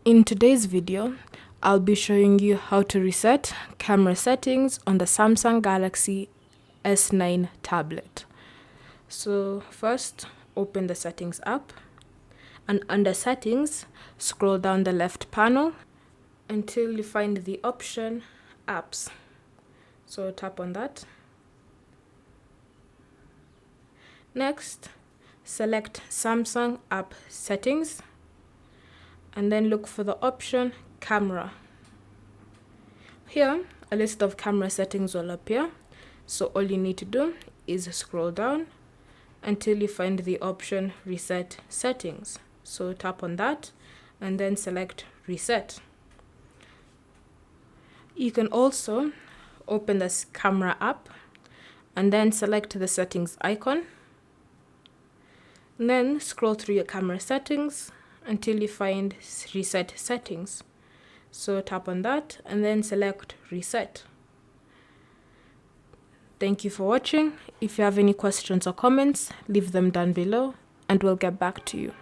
In today's video, I'll be showing you how to reset camera settings on the Samsung Galaxy S9 tablet. So first, open the settings app, and under settings, scroll down the left panel until you find the option apps. So tap on that. Next, select Samsung app settings and then look for the option camera. Here, a list of camera settings will appear. So all you need to do is scroll down until you find the option reset settings. So tap on that and then select reset. You can also open this camera app and then select the settings icon. And then scroll through your camera settings until you find reset settings. So tap on that and then select reset. Thank you for watching. If you have any questions or comments, leave them down below and we'll get back to you.